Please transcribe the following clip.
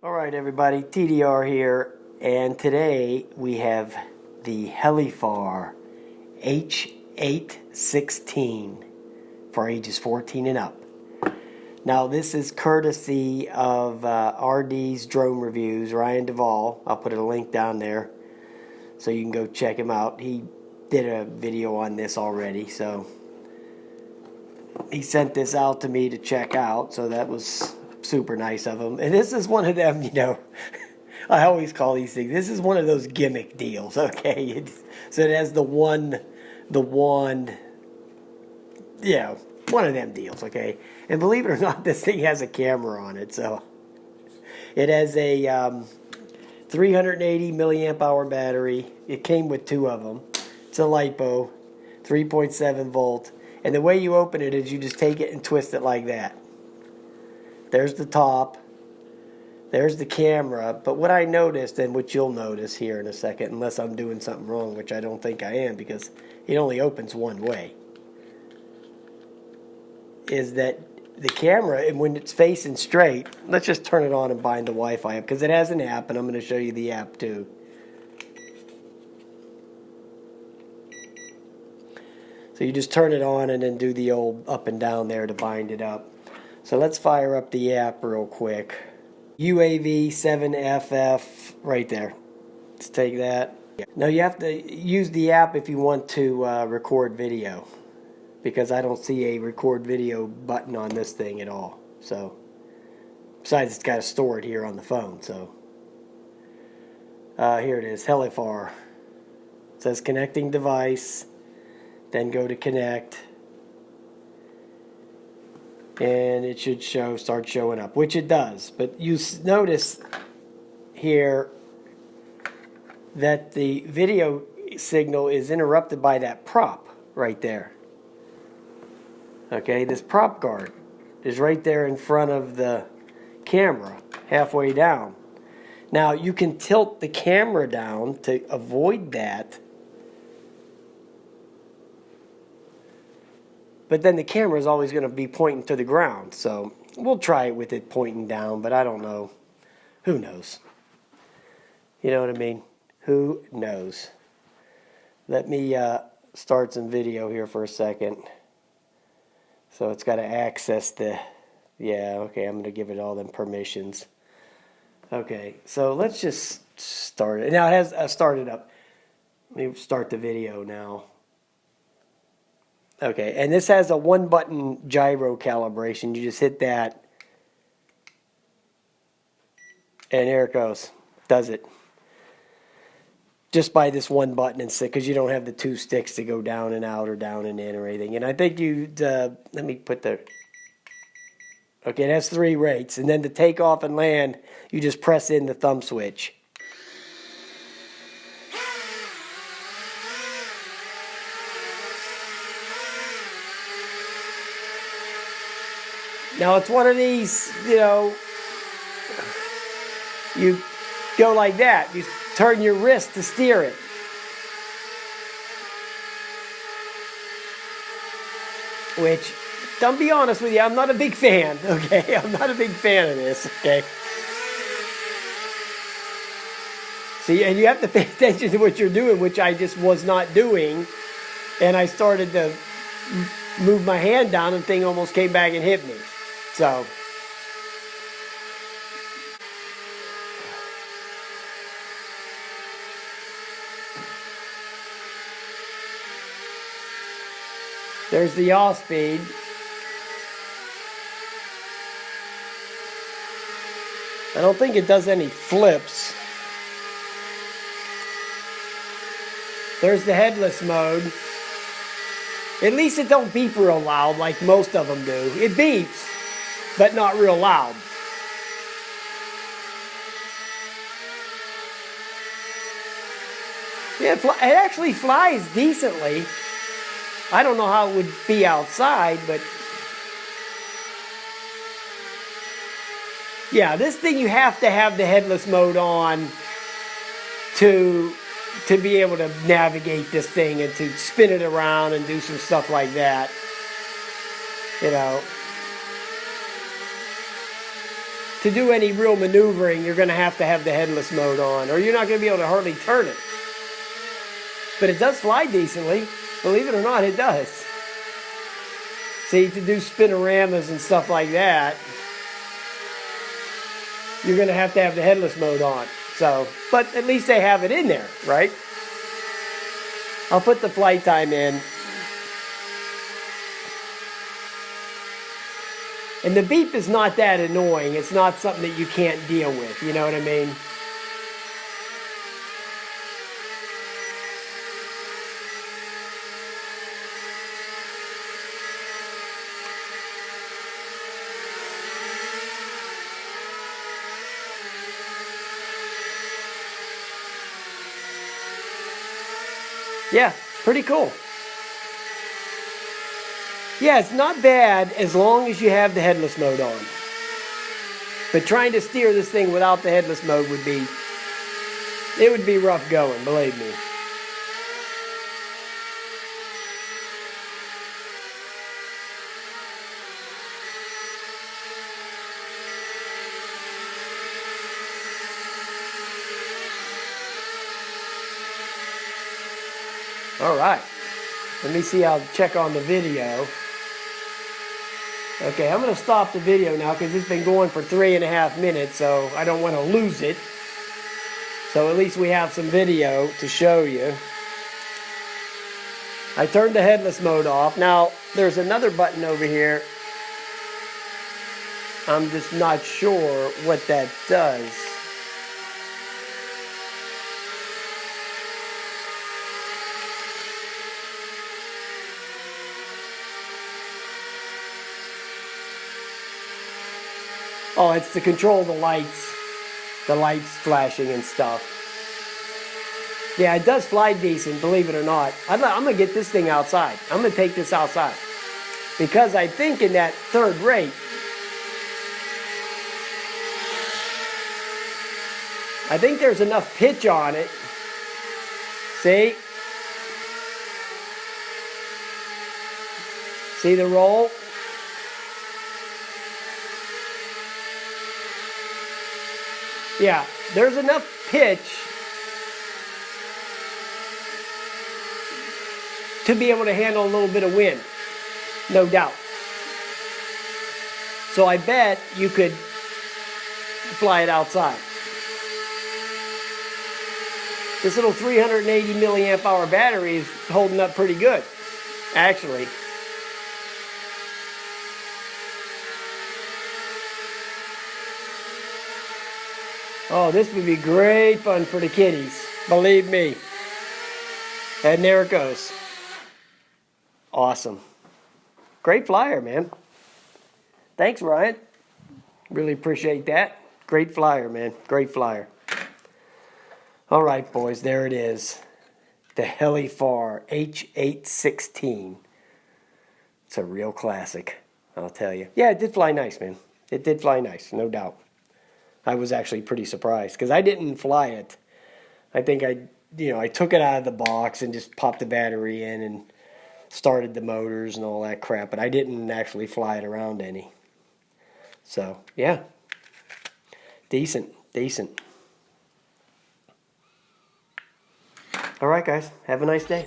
Alright everybody, TDR here, and today we have the Helifar H816 for ages 14 and up. Now this is courtesy of RD's Drone Reviews, Ryan Duvall. I'll put a link down there so you can go check him out. He did a video on this already, so he sent this out to me to check out, so that was super nice of him. And this is one of them, you know, I always call these things, this is one of those gimmick deals, okay? So it has the one, yeah, one of them deals, okay? And believe it or not, this thing has a camera on it, so it has a 380 milliamp hour battery. It came with two of them. It's a LiPo, 3.7 volt. And the way you open it is you just take it and twist it like that. There's the top. There's the camera. But what I noticed, and what you'll notice here in a second, unless I'm doing something wrong, which I don't think I am because it only opens one way, is that the camera, and when it's facing straight, let's just turn it on and bind the Wi-Fi up because it has an app, and I'm going to show you the app too. So you just turn it on and then do the old up and down there to bind it up. So let's fire up the app real quick. UAV 7FF right there. Let's take that. Now you have to use the app if you want to record video, because I don't see a record video button on this thing at all. So besides, it's got to store it here on the phone. So here it is, Helifar. It says connecting device. Then go to connect, and it should start showing up, which it does. But you notice here that the video signal is interrupted by that prop right there. Okay, this prop guard is right there in front of the camera, halfway down. Now you can tilt the camera down to avoid that, but then the camera is always going to be pointing to the ground. So we'll try it with it pointing down, but I don't know. Who knows? You know what I mean? Who knows? Let me start some video here for a second. So it's got to access the... Yeah, okay, I'm going to give it all them permissions. Okay, so let's just start it. Now it has started up. Let me start the video now. Okay, and this has a one-button gyro calibration. You just hit that, and there it goes. Does it. Just by this one button and stick, because you don't have the two sticks to go down and out or down and in or anything. And I think you'd, let me put the... Okay, it has 3 rates. And then to take off and land, you just press in the thumb switch. Now it's one of these, you know, you go like that. You turn your wrist to steer it. Which, don't be honest with you, I'm not a big fan, okay? I'm not a big fan of this, okay? See, and you have to pay attention to what you're doing, which I just was not doing. And I started to move my hand down and the thing almost came back and hit me. So, there's the yaw speed. I don't think it does any flips. There's the headless mode. At least it don't beep real loud like most of them do. It beeps, but not real loud. Yeah, it actually flies decently. I don't know how it would be outside, but yeah, this thing you have to have the headless mode on to be able to navigate this thing and to spin it around and do some stuff like that. You know. to do any real maneuvering, you're going to have the headless mode on, or you're not going to be able to hardly turn it. But it does fly decently. Believe it or not, it does. See, to do spinoramas and stuff like that, you're going to have the headless mode on. So, but at least they have it in there, right? I'll put the flight time in. And the beep is not that annoying. It's not something that you can't deal with. You know what I mean? Yeah, pretty cool. Yeah, it's not bad as long as you have the headless mode on. But trying to steer this thing without the headless mode would be rough going, believe me. All right, let me see, I'll check on the video. Okay, I'm going to stop the video now because it's been going for 3.5 minutes, so I don't want to lose it. So at least we have some video to show you. I turned the headless mode off. Now, there's another button over here. I'm just not sure what that does. Oh, it's to control the lights flashing and stuff. Yeah, it does fly decent, believe it or not. I'm going to get this thing outside. I'm going to take this outside. Because I think in that third rate, I think there's enough pitch on it. See? See the roll? Yeah, there's enough pitch to be able to handle a little bit of wind, no doubt. So I bet you could fly it outside. This little 380 milliamp hour battery is holding up pretty good, actually. Oh, this would be great fun for the kiddies. Believe me. And there it goes. Awesome. Great flyer, man. Thanks, Ryan. Really appreciate that. Great flyer, man. Great flyer. All right, boys. There it is. The Helifar H816. It's a real classic, I'll tell you. Yeah, it did fly nice, man. It did fly nice, no doubt. I was actually pretty surprised because I didn't fly it. I think I took it out of the box and just popped the battery in and started the motors and all that crap, but I didn't actually fly it around any. So, yeah. Decent. All right, guys. Have a nice day.